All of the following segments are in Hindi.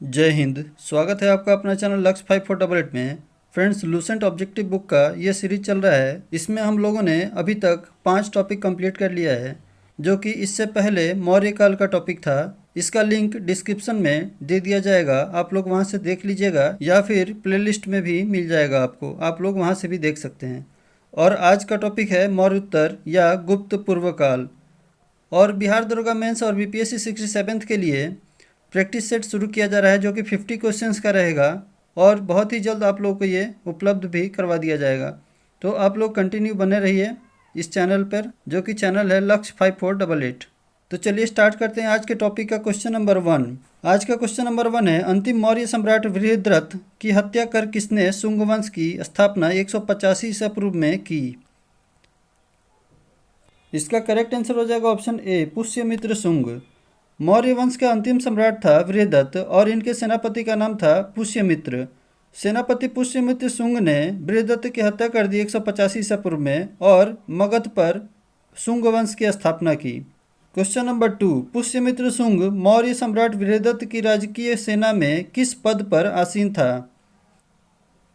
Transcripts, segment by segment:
जय हिंद। स्वागत है आपका अपना चैनल लक्ष्य 5488 में। फ्रेंड्स, लूसेंट ऑब्जेक्टिव बुक का ये सीरीज चल रहा है। इसमें हम लोगों ने अभी तक 5 टॉपिक कंप्लीट कर लिया है, जो कि इससे पहले मौर्य काल का टॉपिक था। इसका लिंक डिस्क्रिप्शन में दे दिया जाएगा, आप लोग वहां से देख लीजिएगा, या फिर प्लेलिस्ट में भी मिल जाएगा आपको, आप लोग वहां से भी देख सकते हैं। और आज का टॉपिक है मौर्योत्तर या गुप्त पूर्व काल। और बिहार दरोगा मेंस और बीपीएससी 67 के लिए प्रैक्टिस सेट शुरू किया जा रहा है, जो कि 50 क्वेश्चंस का रहेगा और बहुत ही जल्द आप लोगों को ये उपलब्ध भी करवा दिया जाएगा। तो आप लोग कंटिन्यू बने रहिए इस चैनल पर, जो कि चैनल है लक्ष्य 5488। तो चलिए स्टार्ट करते हैं आज के टॉपिक का क्वेश्चन नंबर 1। आज का क्वेश्चन नंबर 1 है, अंतिम मौर्य सम्राट बृहद्रथ की हत्या कर किसने शुंग वंश की स्थापना 185 ईसा पूर्व में की? इसका करेक्ट आंसर हो जाएगा ऑप्शन ए, पुष्यमित्र शुंग। मौर्य वंश का अंतिम सम्राट था बृहद्रथ और इनके सेनापति का नाम था पुष्यमित्र। सेनापति पुष्यमित्र शुंग ने बृहद्रथ की हत्या कर दी 185 ईसा पूर्व में और मगध पर शुंग वंश की स्थापना की। क्वेश्चन नंबर 2, पुष्यमित्र शुंग मौर्य सम्राट बृहद्रथ की राजकीय सेना में किस पद पर आसीन था?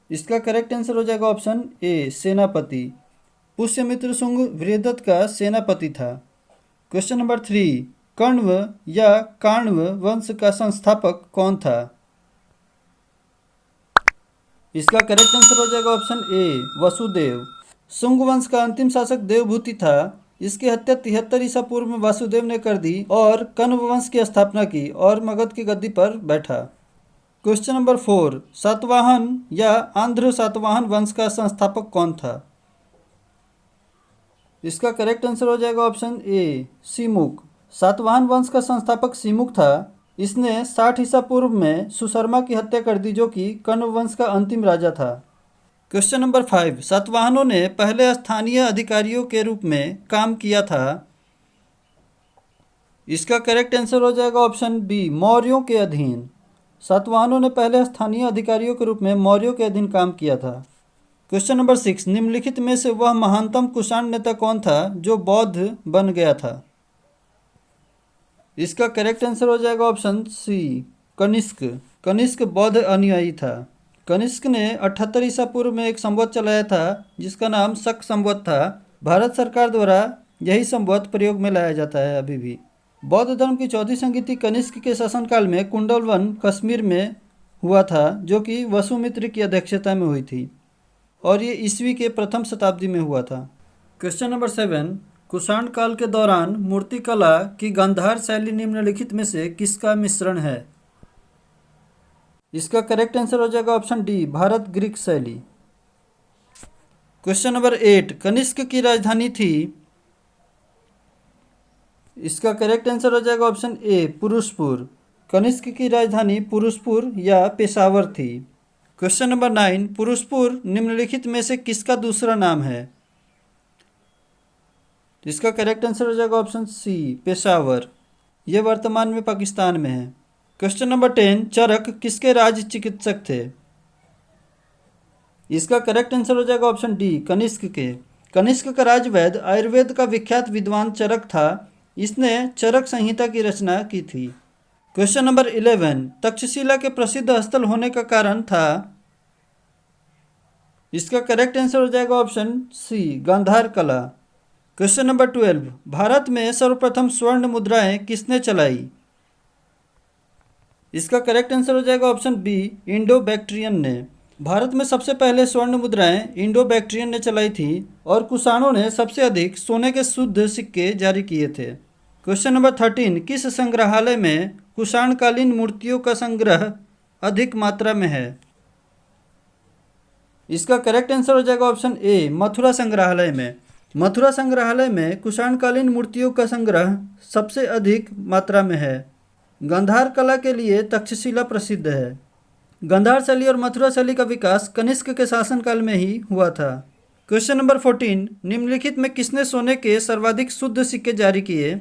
इसका करेक्ट आंसर हो जाएगा ऑप्शन ए, सेनापति। पुष्यमित्र शुंग बृहद्रथ का सेनापति था। क्वेश्चन नंबर 3, कण्व या काण्व वंश का संस्थापक कौन था? इसका करेक्ट आंसर हो जाएगा ऑप्शन ए, वसुदेव। शुंग वंश का अंतिम शासक देवभूति था। इसकी हत्या 73 ईसा पूर्व में वासुदेव ने कर दी और कण्व वंश की स्थापना की और मगध की गद्दी पर बैठा। क्वेश्चन नंबर 4, सातवाहन या आंध्र सातवाहन वंश का संस्थापक कौन था? इसका करेक्ट आंसर हो जाएगा ऑप्शन ए, सिमुक। सातवाहन वंश का संस्थापक सिमुक था। इसने 60 ईसा पूर्व में सुशर्मा की हत्या कर दी, जो कि कण्व वंश का अंतिम राजा था। क्वेश्चन नंबर 5, सातवाहनों ने पहले स्थानीय अधिकारियों के रूप में काम किया था। इसका करेक्ट आंसर हो जाएगा ऑप्शन बी, मौर्यों के अधीन। सातवाहनों ने पहले स्थानीय अधिकारियों के रूप में मौर्यों के अधीन काम किया था। क्वेश्चन नंबर 6, निम्नलिखित में से वह महानतम कुषाण नेता कौन था जो बौद्ध बन गया था? इसका करेक्ट आंसर हो जाएगा ऑप्शन सी, कनिष्क। कनिष्क बौद्ध अनुयायी था। कनिष्क ने 78 ईसा पूर्व में एक संवत चलाया था, जिसका नाम शक संवत था। भारत सरकार द्वारा यही संवत प्रयोग में लाया जाता है अभी भी। बौद्ध धर्म की चौथी संगीति कनिष्क के शासनकाल में कुंडलवन कश्मीर में हुआ था, जो कि वसुमित्र की अध्यक्षता में हुई थी और ये ईस्वी के प्रथम शताब्दी में हुआ था। क्वेश्चन नंबर 7, कुषाण काल के दौरान मूर्तिकला की गांधार शैली निम्नलिखित में से किसका मिश्रण है? इसका करेक्ट आंसर हो जाएगा ऑप्शन डी, भारत ग्रीक शैली। क्वेश्चन नंबर 8, कनिष्क की राजधानी थी। इसका करेक्ट आंसर हो जाएगा ऑप्शन ए, पुरुषपुर। कनिष्क की राजधानी पुरुषपुर या पेशावर थी। क्वेश्चन नंबर 9, पुरुषपुर निम्नलिखित में से किसका दूसरा नाम है? इसका करेक्ट आंसर हो जाएगा ऑप्शन सी, पेशावर। यह वर्तमान में पाकिस्तान में है। क्वेश्चन नंबर 10, चरक किसके राज्य चिकित्सक थे? इसका करेक्ट आंसर हो जाएगा ऑप्शन डी, कनिष्क के। कनिष्क का राजवैद्य आयुर्वेद का विख्यात विद्वान चरक था। इसने चरक संहिता की रचना की थी। क्वेश्चन नंबर 11, तक्षशिला के प्रसिद्ध स्थल होने का कारण था। इसका करेक्ट आंसर हो जाएगा ऑप्शन सी, गांधार कला। क्वेश्चन नंबर 12, भारत में सर्वप्रथम स्वर्ण मुद्राएं किसने चलाई? इसका करेक्ट आंसर हो जाएगा ऑप्शन बी, इंडो बैक्ट्रियन ने। भारत में सबसे पहले स्वर्ण मुद्राएं इंडो बैक्ट्रियन ने चलाई थी और कुषाणों ने सबसे अधिक सोने के शुद्ध सिक्के जारी किए थे। क्वेश्चन नंबर 13, किस संग्रहालय में कुषाणकालीन मूर्तियों का संग्रह अधिक मात्रा में है? इसका करेक्ट आंसर हो जाएगा ऑप्शन ए, मथुरा संग्रहालय में। मथुरा संग्रहालय में कुषाणकालीन मूर्तियों का संग्रह सबसे अधिक मात्रा में है। गांधार कला के लिए तक्षशिला प्रसिद्ध है। गांधार शैली और मथुरा शैली का विकास कनिष्क के शासनकाल में ही हुआ था। क्वेश्चन नंबर 14, निम्नलिखित में किसने सोने के सर्वाधिक शुद्ध सिक्के जारी किए?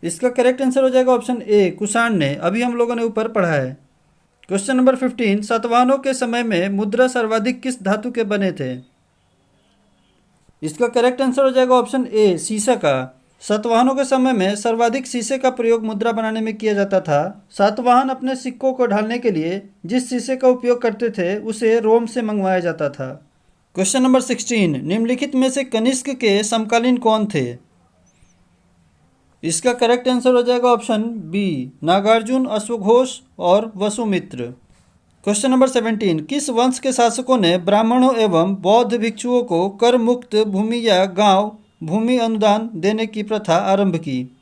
इसका करेक्ट आंसर हो जाएगा ऑप्शन ए, कुषाण ने। अभी हम लोगों ने ऊपर पढ़ा है। क्वेश्चन नंबर 15, सातवाहनों के समय में मुद्रा सर्वाधिक किस धातु के बने थे? इसका करेक्ट आंसर हो जाएगा ऑप्शन ए, सीसा का। सातवाहनों के समय में सर्वाधिक शीशे का प्रयोग मुद्रा बनाने में किया जाता था। सातवाहन अपने सिक्कों को ढालने के लिए जिस शीशे का उपयोग करते थे उसे रोम से मंगवाया जाता था। क्वेश्चन नंबर 16, निम्नलिखित में से कनिष्क के समकालीन कौन थे? इसका करेक्ट आंसर हो जाएगा ऑप्शन बी, नागार्जुन, अश्वघोष और वसुमित्र। क्वेश्चन नंबर 17, किस वंश के शासकों ने ब्राह्मणों एवं बौद्ध भिक्षुओं को कर मुक्त भूमि या गांव भूमि अनुदान देने की प्रथा आरंभ की?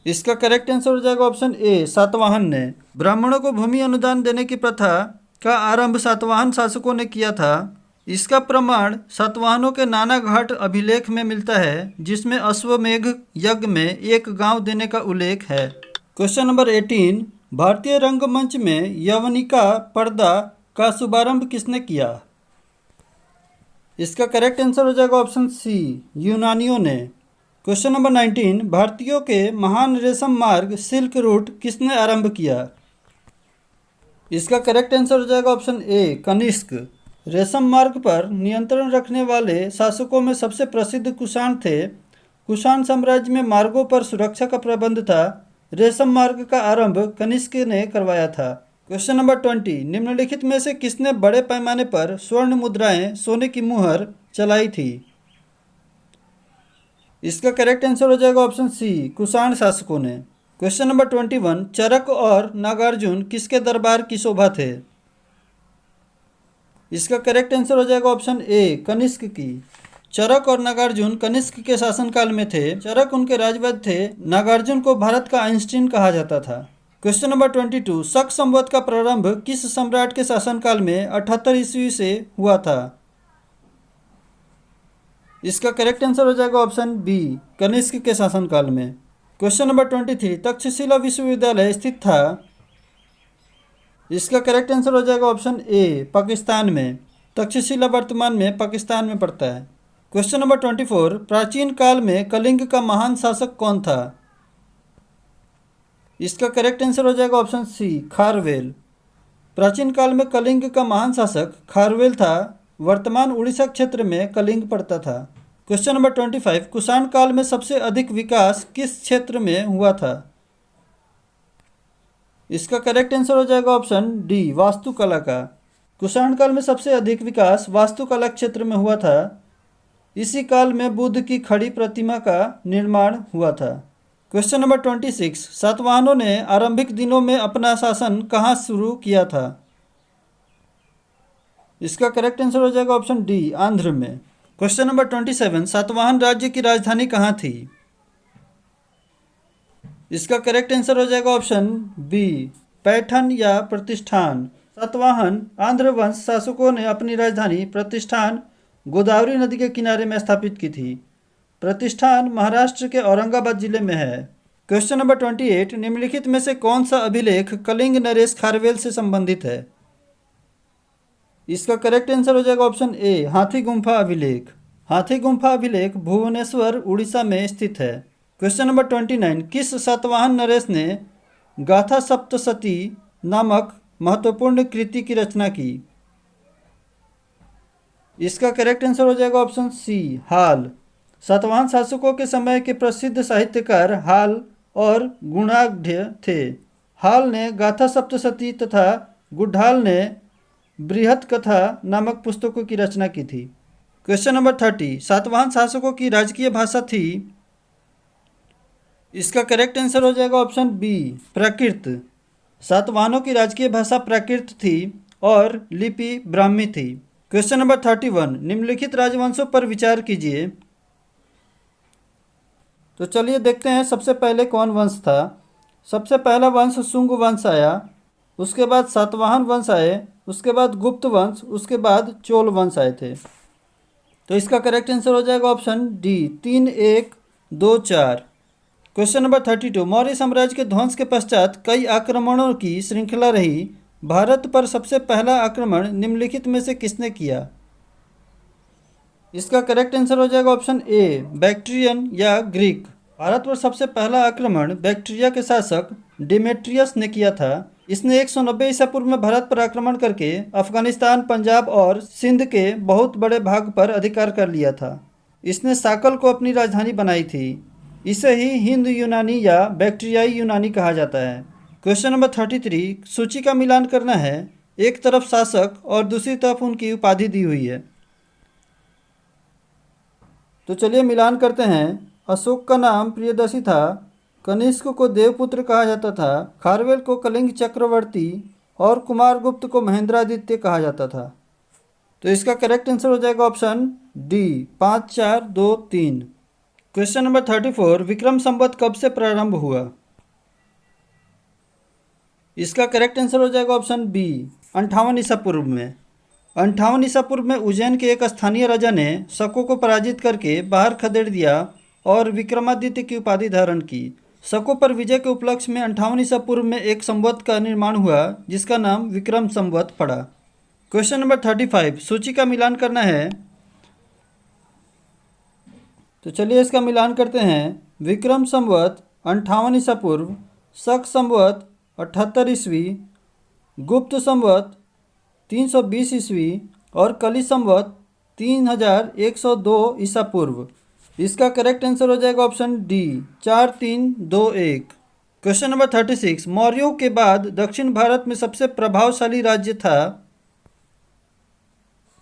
इसका करेक्ट आंसर हो जाएगा ऑप्शन ए, सातवाहन ने। ब्राह्मणों को भूमि अनुदान देने की प्रथा का आरंभ सातवाहन शासकों ने किया था। इसका प्रमाण सातवाहनों के नाना घाट अभिलेख में मिलता है, जिसमें अश्वमेघ यज्ञ में एक गांव देने का उल्लेख है। क्वेश्चन नंबर 18, भारतीय रंगमंच में यवनिका पर्दा का शुभारंभ किसने किया? इसका करेक्ट आंसर हो जाएगा ऑप्शन सी, यूनानियों ने। क्वेश्चन नंबर 19, भारतीयों के महान रेशम मार्ग सिल्क रूट किसने आरंभ किया? इसका करेक्ट आंसर हो जाएगा ऑप्शन ए, कनिष्क। रेशम मार्ग पर नियंत्रण रखने वाले शासकों में सबसे प्रसिद्ध कुषाण थे। कुषाण साम्राज्य में मार्गों पर सुरक्षा का प्रबंध था। रेशम मार्ग का आरंभ कनिष्क ने करवाया था। क्वेश्चन नंबर 20, निम्नलिखित में से किसने बड़े पैमाने पर स्वर्ण मुद्राएं सोने की मुहर चलाई थी? इसका करेक्ट आंसर हो जाएगा ऑप्शन सी, कुषाण शासकों ने। क्वेश्चन नंबर 21, चरक और नागार्जुन किसके दरबार की शोभा थे? इसका करेक्ट आंसर हो जाएगा ऑप्शन ए, कनिष्क की। चरक और नागार्जुन कनिष्क के शासनकाल में थे। चरक उनके राजवैद्य थे। नागार्जुन को भारत का आइंस्टीन कहा जाता था। क्वेश्चन नंबर 22, शक संवत का प्रारंभ किस सम्राट के शासनकाल में 78 ईस्वी से हुआ था? इसका करेक्ट आंसर हो जाएगा ऑप्शन बी, कनिष्क के शासनकाल में। क्वेश्चन नंबर 23, तक्षशिला विश्वविद्यालय स्थित था। इसका करेक्ट आंसर हो जाएगा ऑप्शन ए, पाकिस्तान में। तक्षशिला वर्तमान में पाकिस्तान में पड़ता है। क्वेश्चन नंबर 24, प्राचीन काल में कलिंग का महान शासक कौन था? इसका करेक्ट आंसर हो जाएगा ऑप्शन सी, खारवेल। प्राचीन काल में कलिंग का महान शासक खारवेल था। वर्तमान उड़ीसा क्षेत्र में कलिंग पड़ता था। क्वेश्चन नंबर 25, कुषाण काल में सबसे अधिक विकास किस क्षेत्र में हुआ था? इसका करेक्ट आंसर हो जाएगा ऑप्शन डी, वास्तुकला का। कुषाण काल में सबसे अधिक विकास वास्तुकला क्षेत्र में हुआ था। इसी काल में बुद्ध की खड़ी प्रतिमा का निर्माण हुआ था। क्वेश्चन नंबर 26, सातवाहनों ने आरंभिक दिनों में अपना शासन कहाँ शुरू किया था? इसका करेक्ट आंसर हो जाएगा ऑप्शन डी, आंध्र में। क्वेश्चन नंबर 27, सातवाहन राज्य की राजधानी कहाँ थी? इसका करेक्ट आंसर हो जाएगा ऑप्शन बी, पैठन या प्रतिष्ठान। सातवाहन आंध्र वंश शासकों ने अपनी राजधानी प्रतिष्ठान गोदावरी नदी के किनारे में स्थापित की थी। प्रतिष्ठान महाराष्ट्र के औरंगाबाद जिले में है। क्वेश्चन नंबर 28, निम्नलिखित में से कौन सा अभिलेख कलिंग नरेश खारवेल से संबंधित है? इसका करेक्ट आंसर हो जाएगा ऑप्शन ए, हाथी गुम्फा अभिलेख। हाथी गुम्फा अभिलेख भुवनेश्वर उड़ीसा में स्थित है। क्वेश्चन नंबर 29, किस सातवाहन नरेश ने गाथा सप्तशती नामक महत्वपूर्ण कृति की रचना की? इसका करेक्ट आंसर हो जाएगा ऑप्शन सी, हाल। सातवाहन शासकों के समय के प्रसिद्ध साहित्यकार हाल और गुणाढ़ थे। हाल ने गाथा सप्तशती तथा गुड्ढाल ने बृहत कथा नामक पुस्तकों की रचना की थी। क्वेश्चन नंबर 30, सातवाहन शासकों की राजकीय भाषा थी। इसका करेक्ट आंसर हो जाएगा ऑप्शन बी, प्राकृत। सातवाहनों की राजकीय भाषा प्राकृत थी और लिपि ब्राह्मी थी। क्वेश्चन नंबर 31, निम्नलिखित राजवंशों पर विचार कीजिए। तो चलिए देखते हैं सबसे पहले कौन वंश था। सबसे पहला वंश शुंग वंश आया, उसके बाद सातवाहन वंश आए, उसके बाद गुप्त वंश, उसके बाद चोल वंश आए थे। तो इसका करेक्ट आंसर हो जाएगा option D, 3, 1, 2, 4। Question number 32, Maurya साम्राज्य के ध्वंस के पश्चात कई आक्रमणों की श्रृंखला रही। भारत पर सबसे पहला आक्रमण निम्नलिखित में से किसने किया? इसका करेक्ट आंसर हो जाएगा ऑप्शन ए, बैक्ट्रियन या ग्रीक। भारत पर सबसे पहला आक्रमण बैक्ट्रिया के शासक डिमेट्रियस ने किया था। इसने 190 ईसा पूर्व में भारत पर आक्रमण करके अफगानिस्तान, पंजाब और सिंध के बहुत बड़े भाग पर अधिकार कर लिया था। इसने साकल को अपनी राजधानी बनाई थी। इसे ही हिंद यूनानी या बैक्टीरियाई यूनानी कहा जाता है। क्वेश्चन नंबर 33, सूची का मिलान करना है। एक तरफ शासक और दूसरी तरफ उनकी उपाधि दी हुई है। तो चलिए मिलान करते हैं। अशोक का नाम प्रियदर्शी था, कनिष्क को देवपुत्र कहा जाता था, खारवेल को कलिंग चक्रवर्ती और कुमारगुप्त को महेंद्रादित्य कहा जाता था। तो इसका करेक्ट आंसर हो जाएगा option D, 5 4 2 3। Question number 34, Vikram Samvat कब से प्रारंभ हुआ? इसका करेक्ट आंसर हो जाएगा ऑप्शन बी, 58 ईसा पूर्व में। 58 ईसा पूर्व में उज्जैन के एक स्थानीय राजा ने शकों को पराजित करके बाहर खदेड़ दिया और विक्रमादित्य की उपाधि धारण की। शकों पर विजय के उपलक्ष्य में 58 ईसा पूर्व में एक संवत का निर्माण हुआ जिसका नाम विक्रम संवत पड़ा। क्वेश्चन नंबर 35, सूची का मिलान करना है। तो चलिए इसका मिलान करते हैं। विक्रम संवत 58 ईसा पूर्व, शक संवत 78 ईस्वी, गुप्त संवत 320 ईस्वी और कली संवत 3102 ईसा पूर्व। इसका करेक्ट आंसर हो जाएगा ऑप्शन डी, 4 3 2 1। क्वेश्चन नंबर 36, मौर्यों के बाद दक्षिण भारत में सबसे प्रभावशाली राज्य था।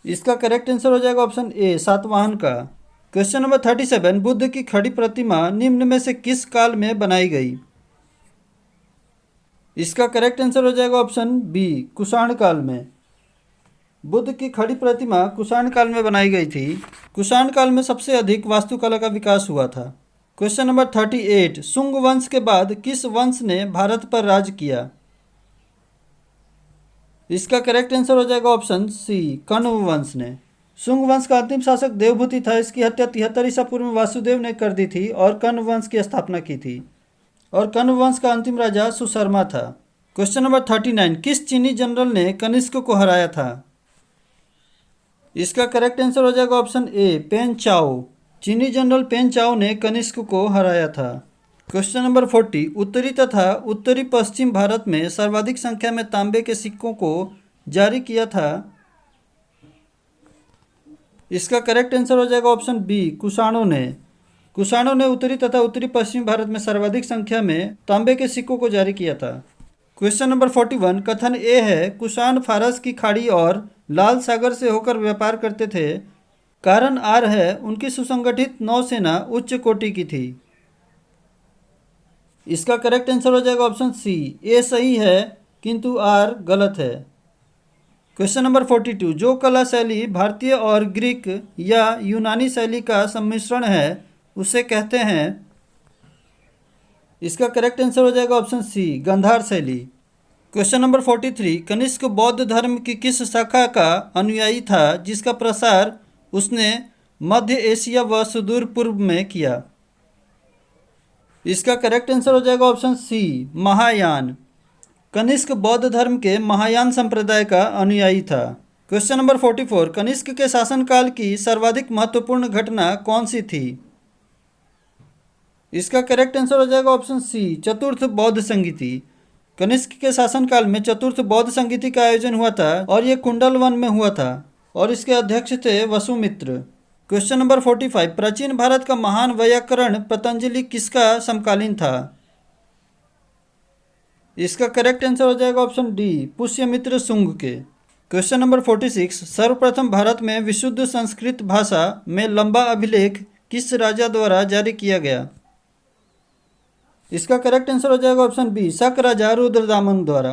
इसका करेक्ट आंसर हो जाएगा ऑप्शन ए, सातवाहन का। क्वेश्चन नंबर 37, बुद्ध की खड़ी प्रतिमा निम्न में से किस काल में बनाई गई? इसका करेक्ट आंसर हो जाएगा ऑप्शन बी, कुषाण काल में। बुद्ध की खड़ी प्रतिमा कुषाण काल में बनाई गई थी। कुषाण काल में सबसे अधिक वास्तुकला का विकास हुआ था। क्वेश्चन नंबर 38, शुंग वंश के बाद किस वंश ने भारत पर राज किया? इसका करेक्ट आंसर हो जाएगा ऑप्शन सी, कण्व वंश ने। शुंग वंश का अंतिम शासक देवभूति था। इसकी हत्या 73 ईसा पूर्व में वासुदेव ने कर दी थी और कण्व वंश की स्थापना की थी। और कण्व वंश का अंतिम राजा सुशर्मा था। क्वेश्चन नंबर 39, किस चीनी जनरल ने कनिष्क को हराया था? इसका करेक्ट आंसर हो जाएगा ऑप्शन ए, पेन चाओ। चीनी जनरल पेन चाओ ने कनिष्क को हराया था। क्वेश्चन नंबर 40, उत्तरी तथा उत्तरी पश्चिम भारत में सर्वाधिक संख्या में तांबे के सिक्कों को जारी किया था। इसका करेक्ट आंसर हो जाएगा ऑप्शन बी, कुषाणों ने। कुषाणों ने उत्तरी तथा उत्तरी पश्चिम भारत में सर्वाधिक संख्या में तांबे के सिक्कों को जारी किया था। क्वेश्चन नंबर 41, कथन ए है कुषाण फारस की खाड़ी और लाल सागर से होकर व्यापार करते थे। कारण आर है उनकी सुसंगठित नौसेना उच्च कोटि की थी। इसका करेक्ट आंसर हो जाएगा ऑप्शन सी, ए सही है किंतु आर गलत है। क्वेश्चन नंबर 42, जो कला शैली भारतीय और ग्रीक या यूनानी शैली का सम्मिश्रण है उसे कहते हैं। इसका करेक्ट आंसर हो जाएगा ऑप्शन सी, गांधार शैली। क्वेश्चन नंबर 43, कनिष्क बौद्ध धर्म की किस शाखा का अनुयायी था जिसका प्रसार उसने मध्य एशिया व सुदूर पूर्व में किया? इसका करेक्ट आंसर हो जाएगा ऑप्शन सी, महायान। कनिष्क बौद्ध धर्म के महायान संप्रदाय का अनुयायी था। क्वेश्चन नंबर 44, कनिष्क के शासनकाल की सर्वाधिक महत्वपूर्ण घटना कौन सी थी? इसका करेक्ट आंसर हो जाएगा ऑप्शन सी, चतुर्थ बौद्ध संगीति। कनिष्क के शासनकाल में चतुर्थ बौद्ध संगीति का आयोजन हुआ था और ये कुंडल वन में हुआ था और इसके अध्यक्ष थे वसुमित्र। क्वेश्चन नंबर 45, प्राचीन भारत का महान वैयाकरण पतंजलि किसका समकालीन था? इसका करेक्ट आंसर हो जाएगा ऑप्शन डी, पुष्यमित्र शुंग के। क्वेश्चन नंबर 46, सर्वप्रथम भारत में विशुद्ध संस्कृत भाषा में लंबा अभिलेख किस राजा द्वारा जारी किया गया? इसका करेक्ट आंसर हो जाएगा ऑप्शन बी, शक राजा रुद्रदामन द्वारा।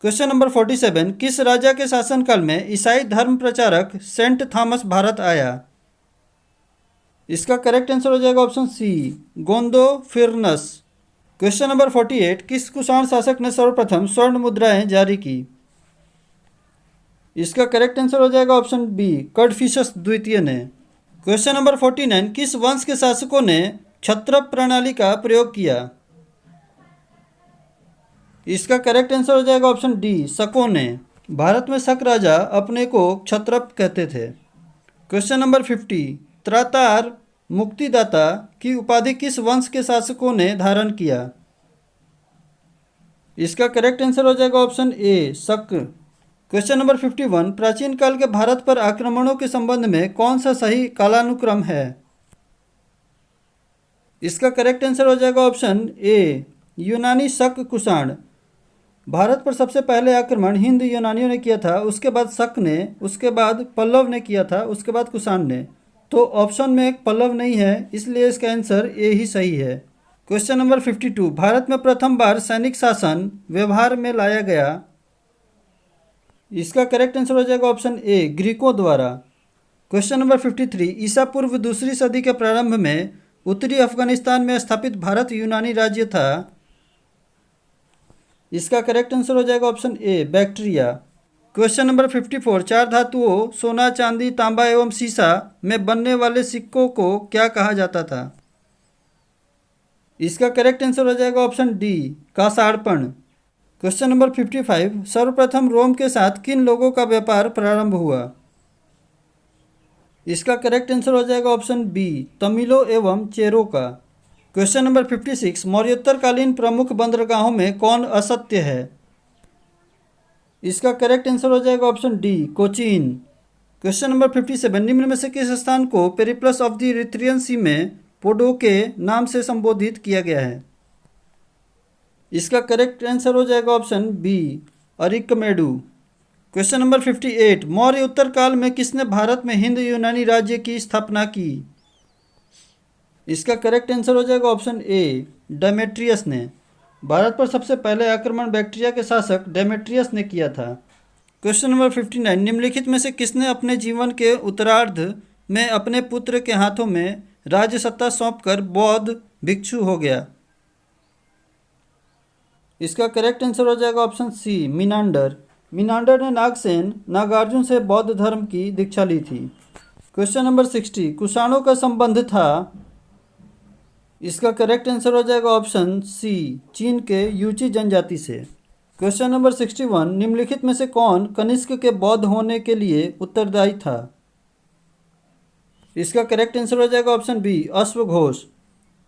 क्वेश्चन नंबर 47, किस राजा के शासनकाल में ईसाई धर्म प्रचारक सेंट थॉमस भारत आया? इसका करेक्ट आंसर हो जाएगा ऑप्शन सी, गोंदो फिरनस। क्वेश्चन नंबर 48, किस कुषाण शासक ने सर्वप्रथम स्वर्ण मुद्राएं जारी की? इसका करेक्ट आंसर हो जाएगा ऑप्शन बी, कडफिशस द्वितीय ने। क्वेश्चन नंबर 49, किस वंश के शासकों ने क्षत्रप प्रणाली का प्रयोग किया? इसका करेक्ट आंसर हो जाएगा ऑप्शन डी, शकों ने। भारत में शक राजा अपने को क्षत्रप कहते थे। क्वेश्चन नंबर 50, त्रातार मुक्तिदाता की उपाधि किस वंश के शासकों ने धारण किया? इसका करेक्ट आंसर हो जाएगा ऑप्शन ए, शक। क्वेश्चन नंबर 51, प्राचीन काल के भारत पर आक्रमणों के संबंध में कौन सा सही कालानुक्रम है? इसका करेक्ट आंसर हो जाएगा ऑप्शन ए, यूनानी शक कुषाण। भारत पर सबसे पहले आक्रमण हिंद यूनानियों ने किया था, उसके बाद शक ने, उसके बाद पल्लव ने किया था, उसके बाद कुषाण ने। तो ऑप्शन में एक पल्लव नहीं है, इसलिए इसका आंसर ए ही सही है। क्वेश्चन नंबर 52, भारत में प्रथम बार सैनिक शासन व्यवहार में लाया गया। इसका करेक्ट आंसर हो जाएगा ऑप्शन ए, ग्रीकों द्वारा। क्वेश्चन नंबर 53, ईसा पूर्व दूसरी सदी के प्रारंभ में उत्तरी अफगानिस्तान में स्थापित भारत यूनानी राज्य था। इसका करेक्ट आंसर हो जाएगा option A, Bactria. Question number 54, चार धातुओं सोना, चांदी, तांबा एवं सीसा में बनने वाले सिक्कों को क्या कहा जाता था। इसका करेक्ट आंसर हो जाएगा ऑप्शन डी, कासार्पण। क्वेश्चन नंबर 55, सर्वप्रथम रोम के साथ किन लोगों का व्यापार प्रारंभ हुआ। इसका करेक्ट आंसर हो जाएगा ऑप्शन बी, तमिलों एवं चेरों का। क्वेश्चन नंबर 56, मौर्योत्तरकालीन प्रमुख बंदरगाहों में कौन असत्य है। इसका करेक्ट आंसर हो जाएगा option D, Cochin. Question number 57, निम्न में से किस स्थान को पेरिप्लस ऑफ द इरिथ्रियन सी में पोडो के नाम से संबोधित किया गया है। इसका करेक्ट आंसर हो जाएगा option B, Arikamedu. Question number 58, Maurya उत्तर काल में किसने भारत में हिंद यूनानी राज्य की स्थापना की। इसका करेक्ट आंसर हो जाएगा ऑप्शन ए, डेमेट्रियस ने। भारत पर सबसे पहले आक्रमण बैक्ट्रिया के शासक डेमेट्रियस ने किया था। क्वेश्चन नंबर 59, निम्नलिखित में से किसने अपने जीवन के उत्तरार्ध में अपने पुत्र के हाथों में राज्य सत्ता सौंपकर बौद्ध भिक्षु हो गया। इसका करेक्ट आंसर हो जाएगा ऑप्शन सी, मीनांडर। मीनांडर ने नागसेन नागार्जुन से बौद्ध धर्म की दीक्षा ली थी। क्वेश्चन नंबर 60, कुषाणों का संबंध था। इसका करेक्ट आंसर हो जाएगा ऑप्शन सी, चीन के यूची जनजाति से। क्वेश्चन नंबर 61, निम्नलिखित में से कौन कनिष्क के बौद्ध होने के लिए उत्तरदायी था। इसका करेक्ट आंसर हो जाएगा ऑप्शन बी, अश्वघोष।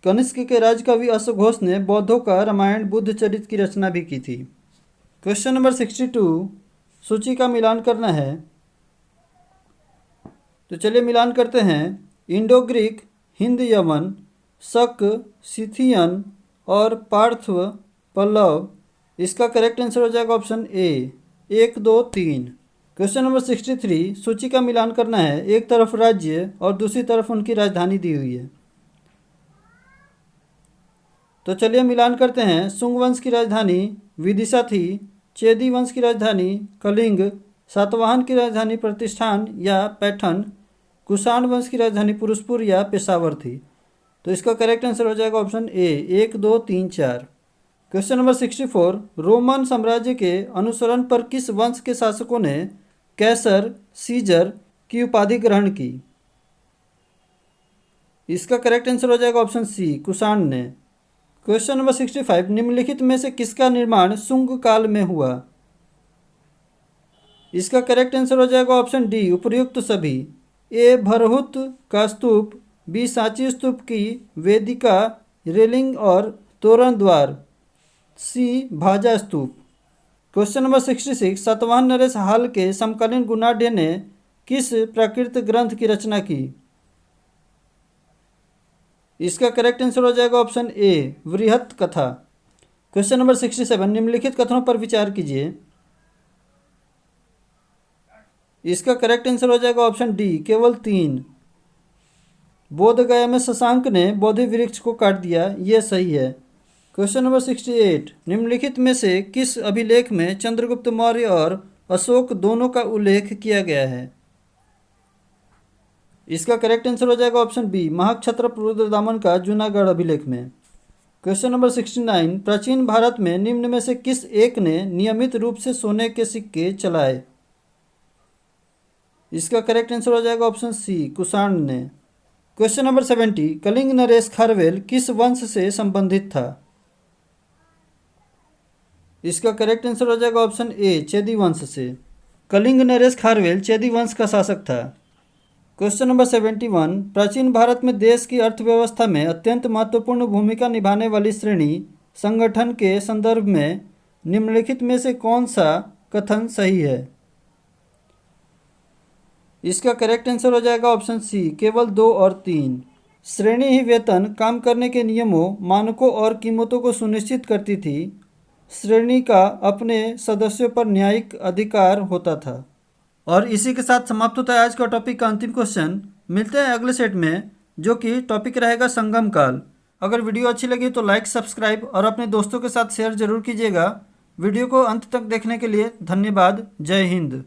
कनिष्क के राजकवि अश्वघोष ने बौद्धों का रामायण बुद्ध चरित की रचना भी की थी। क्वेश्चन नंबर 62, सूची का मिलान करना है, तो चलिए मिलान करते हैं। इंडो ग्रीक, हिंद यमन, शक, सिथियन और पार्थव, पल्लव। इसका करेक्ट आंसर हो जाएगा ऑप्शन ए, 1, 2, 3। क्वेश्चन नंबर 63, सूची का मिलान करना है। एक तरफ राज्य और दूसरी तरफ उनकी राजधानी दी हुई है, तो चलिए मिलान करते हैं। सुंग वंश की राजधानी विदिशा थी, चेदी वंश की राजधानी कलिंग, सातवाहन की राजधानी प्रतिष्ठान या पैठन, कुषाण वंश की राजधानी पुरुषपुर या पेशावर थी। तो इसका करेक्ट आंसर हो जाएगा option A, 1, 2, 3, 4। Question number 64, Roman साम्राज्य के अनुसरण पर किस वंश के शासकों ने कैसर, सीजर की उपाधि ग्रहण की। इसका करेक्ट आंसर हो जाएगा ऑप्शन सी, कुषाण ने। क्वेश्चन नंबर 65, निम्नलिखित में से किसका निर्माण सुंग काल में हुआ। इसका करेक्ट आंसर हो जाएगा ऑप्शन डी, उपर्युक्त सभी। ए, भरहुत का स्तूप, बी, सांची स्तूप की वेदिका, रेलिंग और तोरण द्वार, सी, भाजा स्तूप। क्वेश्चन नंबर 66, सातवाहन नरेश हाल के समकालीन गुणाढ़ ने किस प्राकृत ग्रंथ की रचना की। इसका करेक्ट आंसर हो जाएगा ऑप्शन ए, वृहत कथा। क्वेश्चन नंबर 67, निम्नलिखित कथनों पर विचार कीजिए। इसका करेक्ट आंसर हो जाएगा ऑप्शन डी, केवल 3। बोध गया में शशांक ने बोधि वृक्ष को काट दिया, यह सही है। क्वेश्चन नंबर 68, निम्नलिखित में से किस अभिलेख में चंद्रगुप्त मौर्य और अशोक दोनों का उल्लेख किया गया है। इसका करेक्ट आंसर हो जाएगा ऑप्शन बी, महाक्षत्रप रुद्रदामन का जूनागढ़ अभिलेख में। क्वेश्चन नंबर 69, प्राचीन भारत में निम्न में से किस एक ने नियमित रूप से सोने के सिक्के चलाए। इसका करेक्ट आंसर हो जाएगा ऑप्शन सी, कुषाण ने। क्वेश्चन नंबर 70, कलिंग नरेश खारवेल किस वंश से संबंधित था। इसका करेक्ट आंसर हो जाएगा ऑप्शन ए, चेदी वंश से। कलिंग नरेश खारवेल चेदी वंश का शासक था। क्वेश्चन नंबर 71, प्राचीन भारत में देश की अर्थव्यवस्था में अत्यंत महत्वपूर्ण भूमिका निभाने वाली श्रेणी संगठन के संदर्भ में निम्नलिखित में से कौन सा कथन सही है। इसका करेक्ट आंसर हो जाएगा ऑप्शन सी, केवल 2 और 3। श्रेणी ही वेतन काम करने के नियमों, मानकों और कीमतों को सुनिश्चित करती थी। श्रेणी का अपने सदस्यों पर न्यायिक अधिकार होता था। और इसी के साथ समाप्त होता है आज का टॉपिक का अंतिम क्वेश्चन। मिलते हैं अगले सेट में, जो कि टॉपिक रहेगा संगम काल। अगर वीडियो अच्छी लगी तो लाइक, सब्सक्राइब और अपने दोस्तों के साथ शेयर जरूर कीजिएगा। वीडियो को अंत तक देखने के लिए धन्यवाद। जय हिंद।